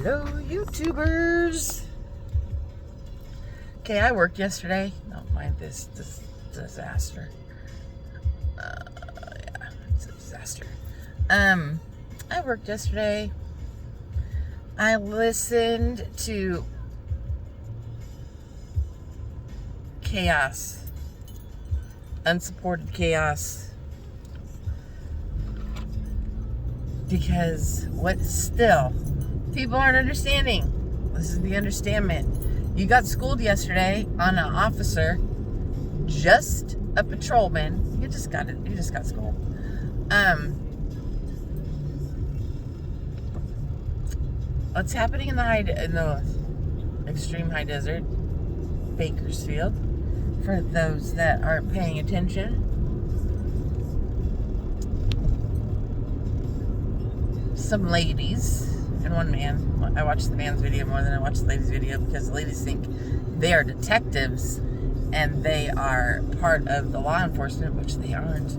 Hello, YouTubers. Okay, I worked yesterday. Don't mind this disaster. Yeah, it's a disaster. I worked yesterday. I listened to chaos, unsupported chaos, because what still people aren't understanding. This is the understanding. You got schooled yesterday on an officer, just a patrolman. You just got schooled. What's happening in the extreme high desert, Bakersfield, for those that aren't paying attention. Some ladies and one man. I watched the man's video more than I watched the lady's video because the ladies think they are detectives and they are part of the law enforcement, which they aren't.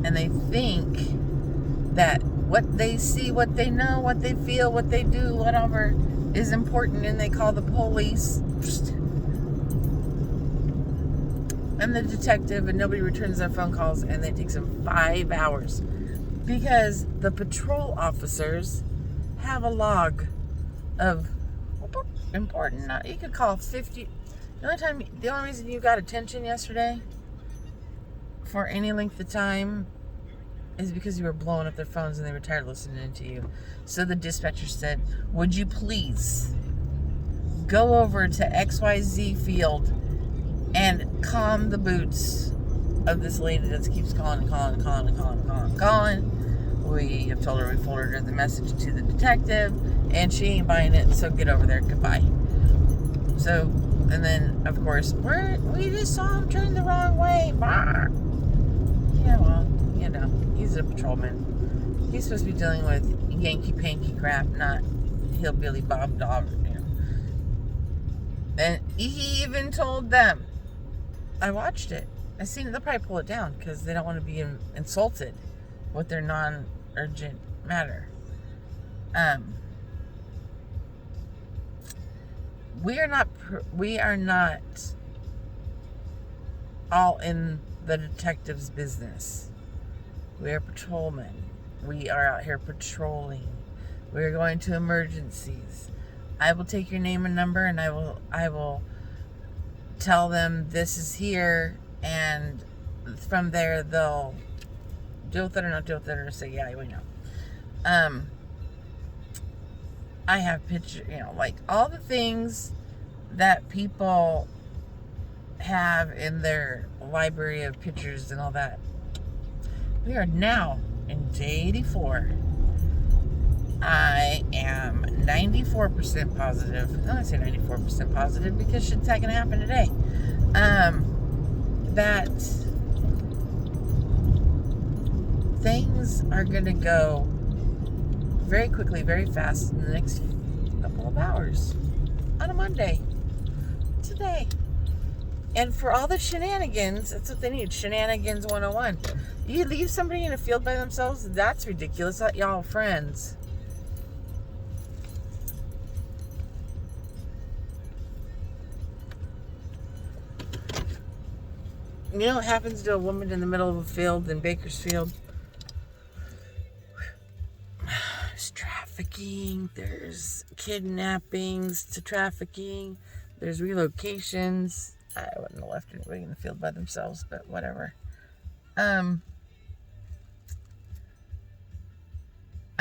And they think that what they see, what they know, what they feel, what they do, whatever is important, and they call the police and the detective, and nobody returns their phone calls, and it takes them 5 hours because the patrol officers have a log of important. You could call 50. The only reason you got attention yesterday for any length of time is because you were blowing up their phones and they were tired of listening to you. So the dispatcher said, would you please go over to XYZ field and calm the boots of this lady that keeps calling. We have told her we forwarded the message to the detective and she ain't buying it, so get over there, goodbye. So, and then of course, we just saw him turn the wrong way. Bah. Yeah, well, you know, he's a patrolman. He's supposed to be dealing with Yankee Panky crap, not hillbilly Bob Dog, you know. And he even told them, I watched it. I seen it. They'll probably pull it down because they don't want to be insulted with their non-urgent matter. We are not all in the detective's business. We are patrolmen. We are out here patrolling. We are going to emergencies. I will take your name and number, and I will tell them this is here, and from there they'll deal with it or not deal with it, or say, yeah, we know. I have pictures, like all the things that people have in their library of pictures and all that. We are now in day 84. I am 94% positive. I say 94% positive because shit's not gonna happen today. That things are gonna go very quickly, very fast in the next couple of hours on a Monday. Today. And for all the shenanigans, that's what they need. Shenanigans 101. You leave somebody in a field by themselves? That's ridiculous. Not y'all friends. You know what happens to a woman in the middle of a field in Bakersfield? There's trafficking, there's kidnappings to trafficking, there's relocations. I wouldn't have left anybody in the field by themselves, but whatever. I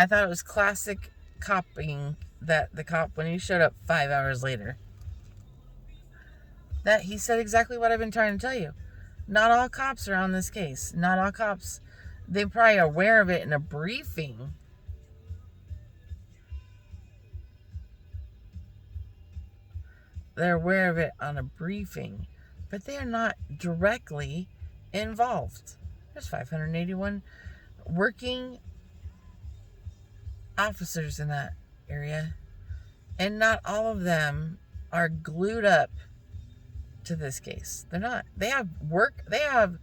thought it was classic copping that the cop, when he showed up 5 hours later, that he said exactly what I've been trying to tell you. Not all cops are on this case. Not all cops. They're probably aware of it in a briefing. They're aware of it on a briefing, but they are not directly involved. There's 581 working officers in that area, and not all of them are glued up to this case. They're not. They have work. They have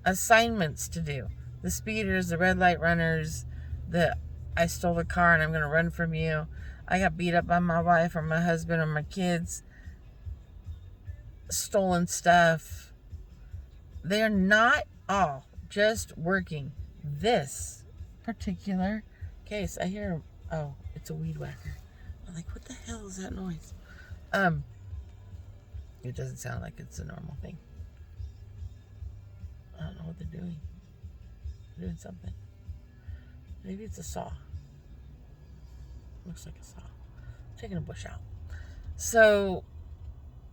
assignments to do. The speeders, the red light runners, the I stole a car and I'm going to run from you. I got beat up by my wife or my husband or my kids. Stolen stuff. They're not all just working this particular case. I hear, oh, it's a weed whacker. I'm like, what the hell is that noise? It doesn't sound like it's a normal thing. I don't know what they're doing. They're doing something. Maybe it's a saw. Looks like a saw. Taking a bush out. So,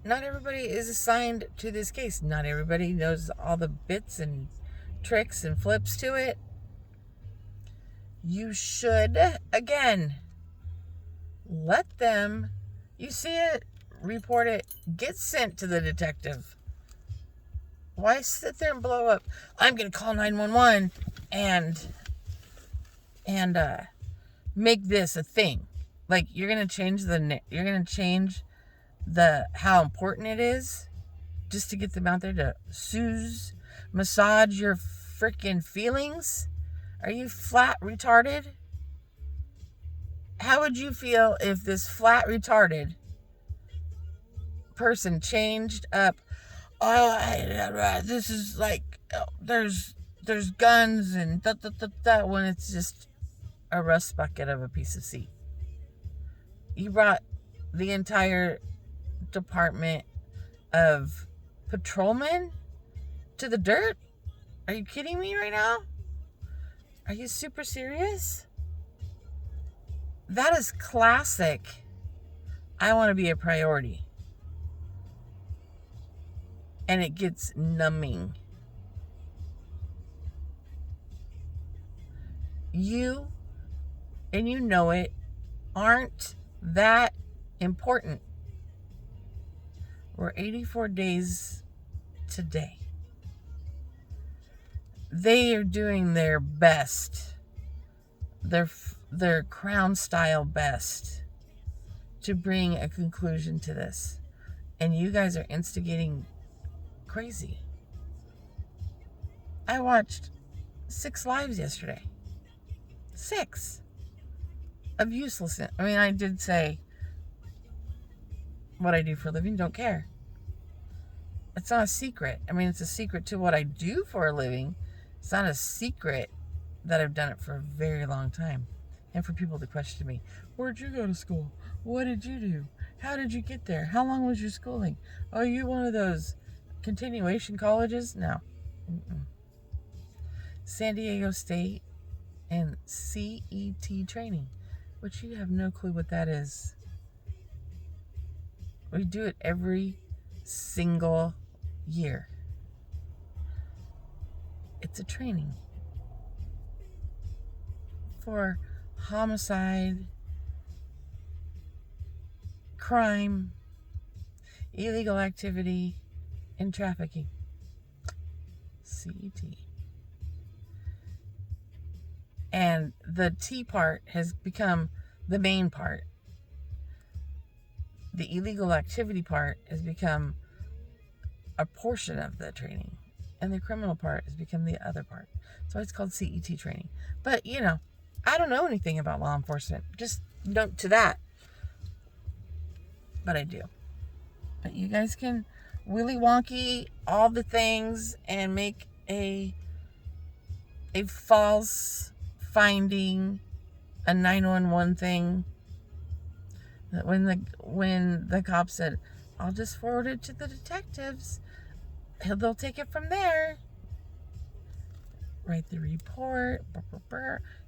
not everybody is assigned to this case. Not everybody knows all the bits and tricks and flips to it. You should, again, let them, you see it, report it, get sent to the detective. Why sit there and blow up? I'm going to call 911 and make this a thing. Like, you're going to change the how important it is just to get them out there to massage your freaking feelings. Are you flat retarded? How would you feel if this flat retarded person changed up? Oh, this is like, there's guns and that when it's just a rust bucket of a piece of seat. You brought the entire department of patrolmen to the dirt? Are you kidding me right now? Are you super serious? That is classic. I want to be a priority. And it gets numbing. You, and you know it, aren't that important. We're 84 days today. They are doing their best, their Crown style best, to bring a conclusion to this. And you guys are instigating crazy. I watched 6 lives yesterday. 6 of uselessness. I mean, I did say what I do for a living, don't care. It's not a secret. I mean, it's a secret to what I do for a living. It's not a secret that I've done it for a very long time. And for people to question me, where'd you go to school? What did you do? How did you get there? How long was your schooling? Are you one of those continuation colleges? No. San Diego State and CET training, which you have no clue what that is. We do it every single year. It's a training for homicide, crime, illegal activity, and trafficking. CET. And the T part has become the main part. The illegal activity part has become a portion of the training. And the criminal part has become the other part. So it's called CET training. But, you know, I don't know anything about law enforcement. Just note to that. But I do. But you guys can willy wonky all the things and make a false finding, a 911 thing. When the cop said, I'll just forward it to the detectives, they'll take it from there. Write the report,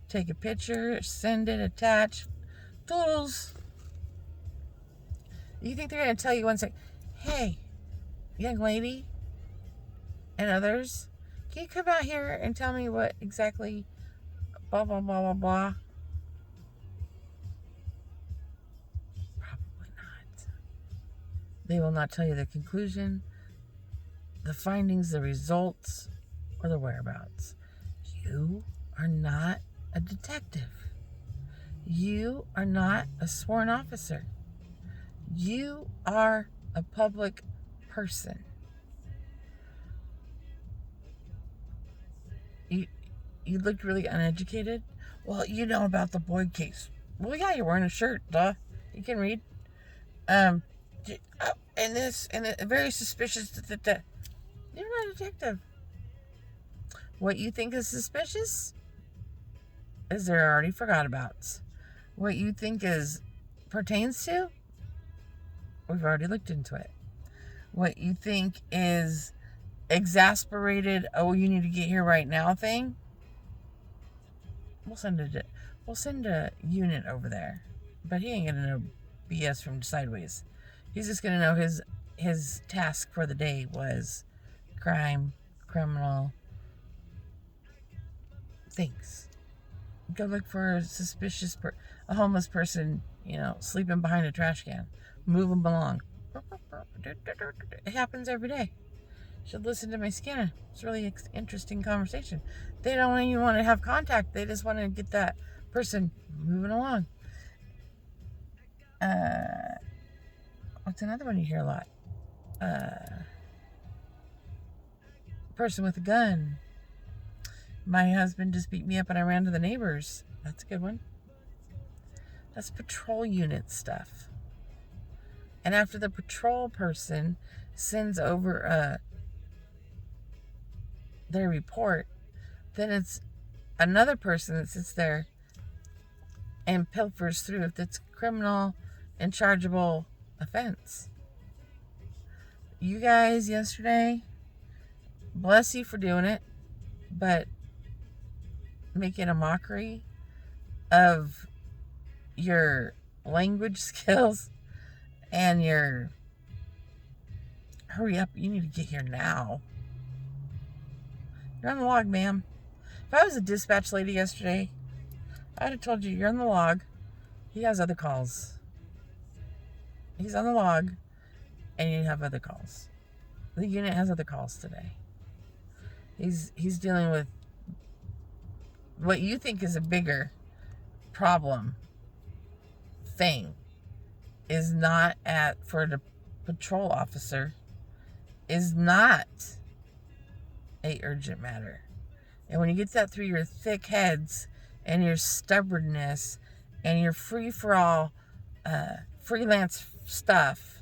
take a picture, send it, attach. Doodles. You think they're going to tell you one second, hey, young lady and others, can you come out here and tell me what exactly blah, blah, blah, blah, blah? Probably not. They will not tell you the conclusion, the findings, the results, or the whereabouts. You are not a detective. You are not a sworn officer. You are a public person. You looked really uneducated. Well, you know about the Boyd case. Well, yeah, you're wearing a shirt, duh. You can read. And this, and very suspicious that you're not a detective. What you think is suspicious is they're already forgot about. What you think is pertains to, we've already looked into it. What you think is exasperated, oh, you need to get here right now thing, we'll send a unit over there. But he ain't gonna know BS from sideways. He's just gonna know his task for the day was crime, criminal things. Go look for a homeless person, sleeping behind a trash can. Move them along. It happens every day. Should listen to my scanner. It's a really interesting conversation. They don't even want to have contact. They just want to get that person moving along. What's another one you hear a lot? Person with a gun. My husband just beat me up and I ran to the neighbors. That's a good one. That's patrol unit stuff. And after the patrol person sends over their report, then it's another person that sits there and pilfers through if it's criminal and chargeable offense. You guys yesterday, bless you for doing it, but making a mockery of your language skills and your hurry up, you need to get here now. You're on the log, ma'am. If I was a dispatch lady yesterday, I'd have told you you're on the log. He has other calls. He's on the log and you have other calls. The unit has other calls today. He's dealing with what you think is a bigger problem thing is not for the patrol officer is not a urgent matter. And when you get that through your thick heads and your stubbornness and your free-for-all freelance stuff,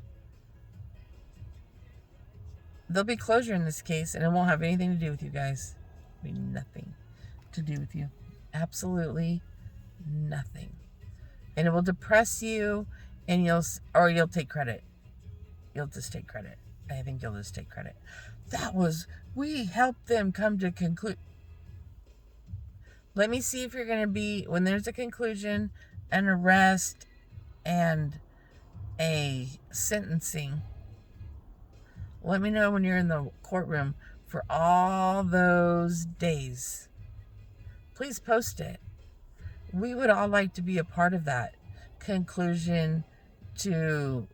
there'll be closure in this case and it won't have anything to do with you guys. It'll be nothing to do with you. Absolutely nothing. And it will depress you and you'll take credit. You'll just take credit. I think you'll just take credit. We helped them come to conclude. Let me see if you're going to be, when there's a conclusion, an arrest, and a sentencing, let me know when you're in the courtroom for all those days. Please post it. We would all like to be a part of that conclusion to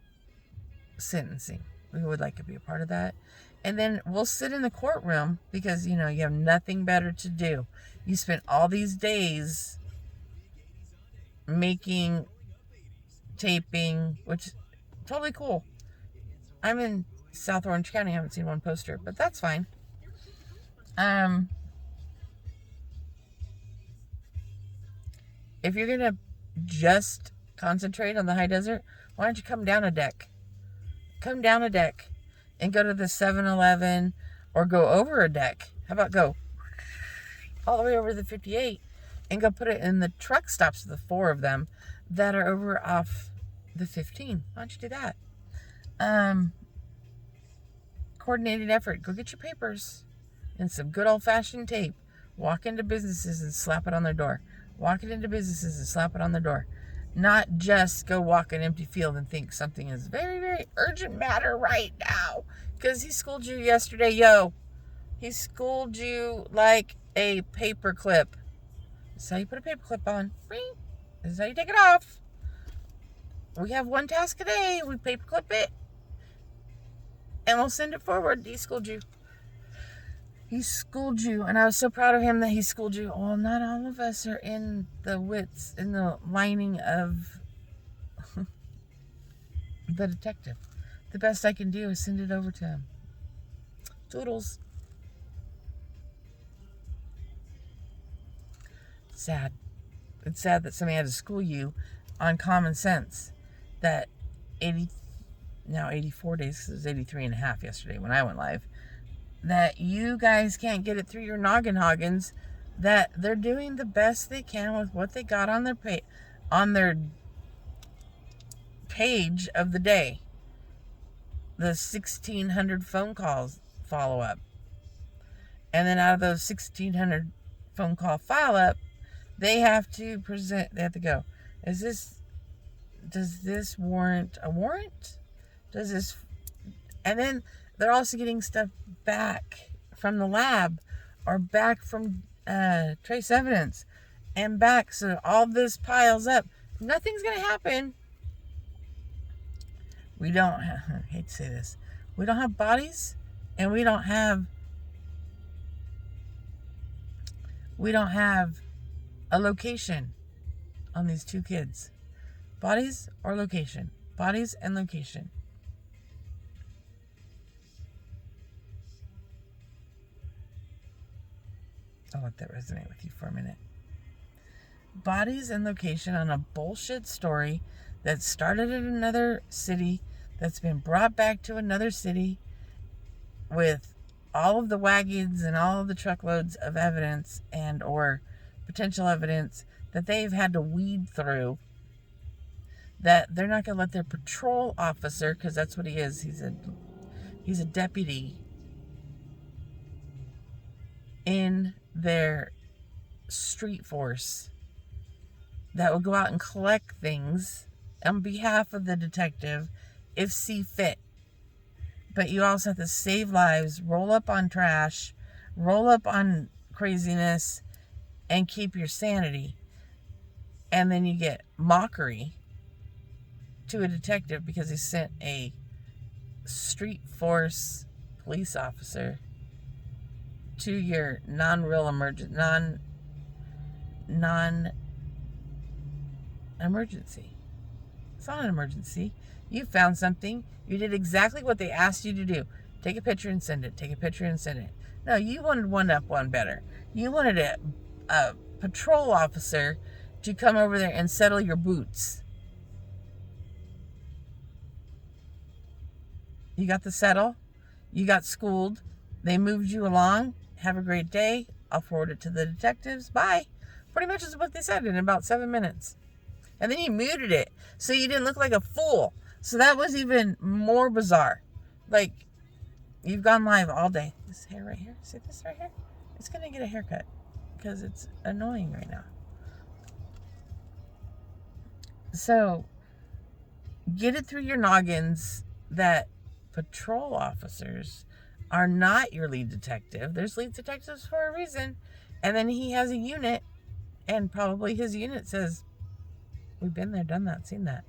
sentencing. We would like to be a part of that. And then we'll sit in the courtroom because, you have nothing better to do. You spent all these days making, taping, which is totally cool. I'm in South Orange County. I haven't seen one poster, but that's fine. If you're going to just concentrate on the high desert, why don't you come down a deck? Come down a deck and go to the 7-Eleven or go over a deck. How about go all the way over the 58 and go put it in the truck stops, the 4 of them that are over off the 15. Why don't you do that? Coordinated effort. Go get your papers and some good old-fashioned tape. Walk into businesses and slap it on their door. Walk it into businesses and slap it on the door. Not just go walk an empty field and think something is very, very urgent matter right now. Because he schooled you yesterday, yo. He schooled you like a paper clip. This is how you put a paper clip on. This is how you take it off. We have one task a day. We paper clip it. And we'll send it forward. He schooled you. He schooled you, and I was so proud of him that he schooled you. Well, not all of us are in the lining of the detective. The best I can do is send it over to him. Toodles. Sad. it's sad that somebody had to school you on common sense that 84 days, because it was 83 and a half yesterday when I went live, that you guys can't get it through your noggin hoggins that they're doing the best they can with what they got on their page of the day. The 1,600 phone calls follow up. And then out of those 1,600 phone call follow up, they have to go, does this warrant a warrant? And then they're also getting stuff back from the lab or back from trace evidence and back. So all this piles up. Nothing's going to happen. I hate to say this, we don't have bodies, and we don't have a location on these two kids. Bodies or location. Bodies and location. I'll let that resonate with you for a minute. Bodies and location on a bullshit story that started in another city, that's been brought back to another city with all of the wagons and all of the truckloads of evidence and or potential evidence that they've had to weed through, that they're not going to let their patrol officer, because that's what he is, he's a deputy in their street force that will go out and collect things on behalf of the detective if see fit. But you also have to save lives, roll up on trash, roll up on craziness, and keep your sanity. And then you get mockery to a detective because he sent a street force police officer to your non-emergency. It's not an emergency. You found something. You did exactly what they asked you to do. Take a picture and send it. Take a picture and send it. No, you wanted one better. You wanted a patrol officer to come over there and settle your boots. You got the settle. You got schooled. They moved you along. Have a great day. I'll forward it to the detectives. Bye. Pretty much is what they said in about 7 minutes. And then you muted it so you didn't look like a fool. So that was even more bizarre. Like, you've gone live all day. This hair right here, see this right here? It's going to get a haircut because it's annoying right now. So, get it through your noggins that patrol officers are not your lead detective. There's lead detectives for a reason. And then he has a unit, and probably his unit says, we've been there, done that, seen that.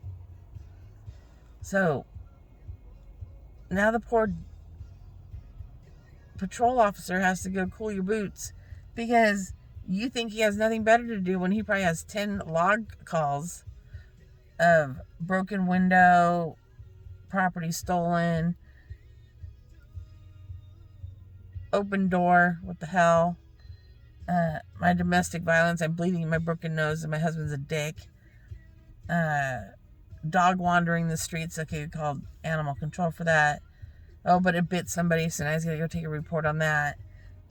So, now the poor patrol officer has to go cool your boots because you think he has nothing better to do when he probably has 10 log calls of broken window, property stolen, open door, what the hell, my domestic violence, I'm bleeding, my broken nose, and my husband's a dick, dog wandering the streets, okay, called animal control for that. Oh, but it bit somebody, so now he's going to go take a report on that.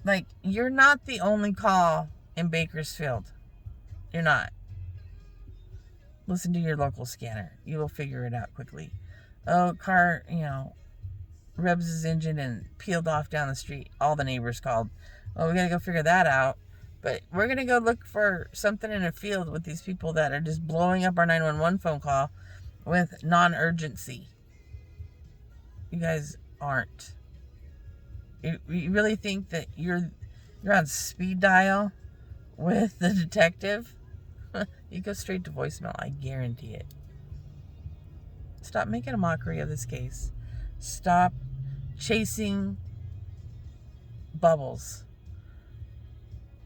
Like, you're not the only call in Bakersfield. You're not. Listen to your local scanner. You will figure it out quickly. Oh, car, revs his engine and peeled off down the street. All the neighbors called. Oh, we got to go figure that out. But we're going to go look for something in a field with these people that are just blowing up our 911 phone call with non-urgency. You guys aren't. You really think that you're on speed dial with the detective? You go straight to voicemail. I guarantee it. Stop making a mockery of this case. Stop chasing bubbles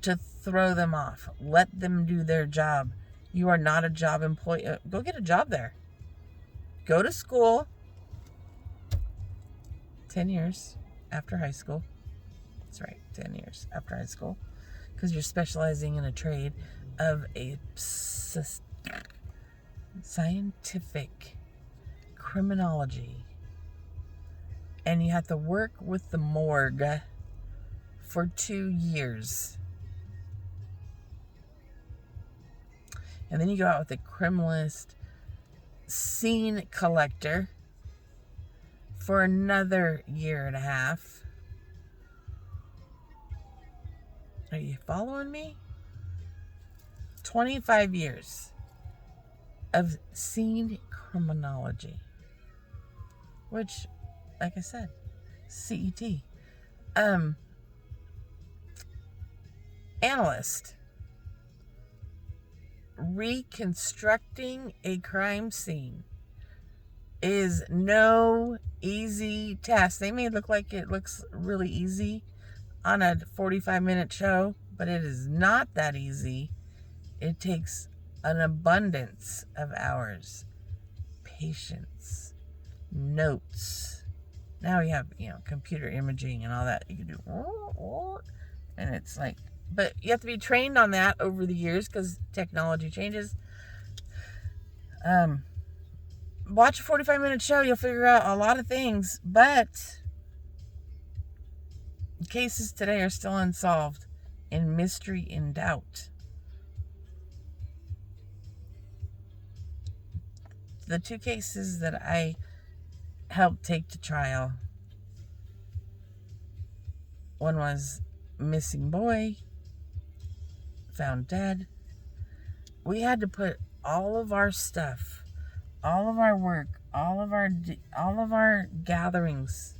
to throw them off. Let them do their job. You are not a job employee. Go get a job there. Go to school. 10 years after high school. That's right, 10 years after high school. Because you're specializing in a trade. of a scientific criminology, and you have to work with the morgue for 2 years. And then you go out with a criminalist scene collector for another 1.5 years. Are you following me? 25 years of scene criminology, which, like I said, CET. Analyst. Reconstructing a crime scene is no easy task. They may look like it looks really easy on a 45-minute show, but it is not that easy. It takes an abundance of hours, patience, notes. Now we have, computer imaging and all that. You can do, and it's like, but you have to be trained on that over the years because technology changes. Watch a 45-minute show, you'll figure out a lot of things, but cases today are still unsolved and mystery in doubt. The 2 cases that I helped take to trial, one was missing boy, found dead. We had to put all of our stuff, all of our work, all of our gatherings,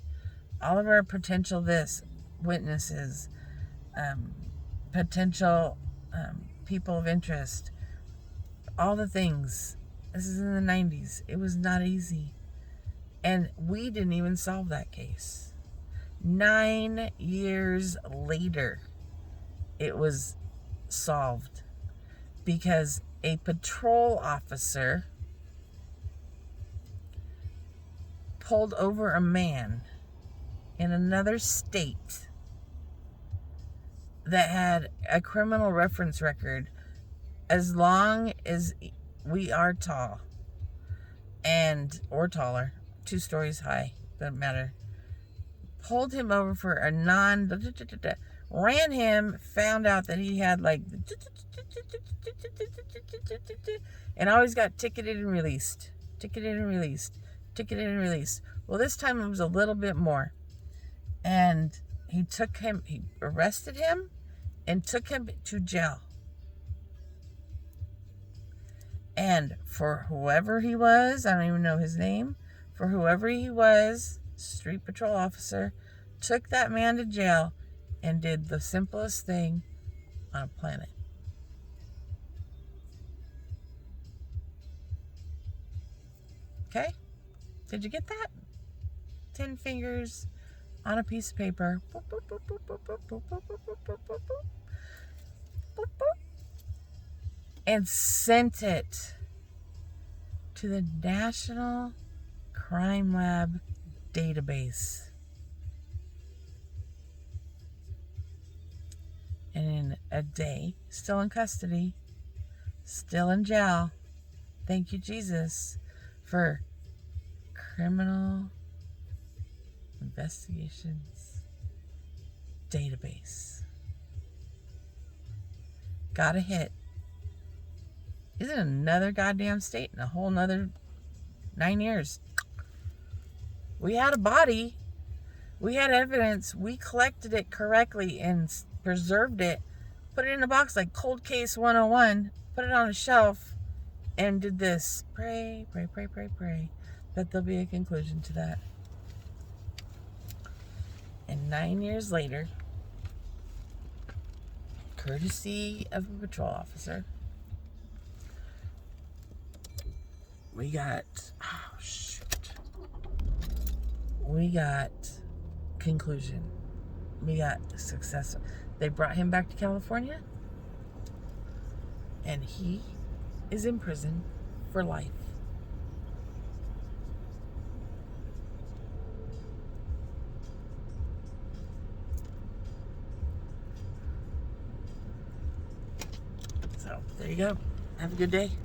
all of our potential witnesses, potential people of interest, all the things. This is in the 90s. It was not easy. And we didn't even solve that case. 9 years later, it was solved because a patrol officer pulled over a man in another state that had a criminal reference record as long as we are tall or taller, 2 stories high, doesn't matter. Pulled him over for a ran him, found out that he had and always got ticketed and released. Well, this time it was a little bit more. And he arrested him and took him to jail. And for whoever he was, I don't even know his name, for whoever he was, street patrol officer, took that man to jail and did the simplest thing on a planet. Okay? Did you get that? 10 fingers on a piece of paper. Boop, boop, boop, boop, boop, boop, boop, boop, boop, boop, boop, boop, boop, boop, boop, and sent it to the National Crime Lab database. And in a day, still in custody, still in jail. Thank you, Jesus, for criminal investigations database. Got a hit. He's in another goddamn state in a whole nother 9 years. We had a body. We had evidence. We collected it correctly and preserved it. Put it in a box like Cold Case 101. Put it on a shelf and did this. Pray, pray, pray, pray, pray that there'll be a conclusion to that. And 9 years later, courtesy of a patrol officer, we got conclusion. We got success. They brought him back to California, and he is in prison for life. So There you go. Have a good day.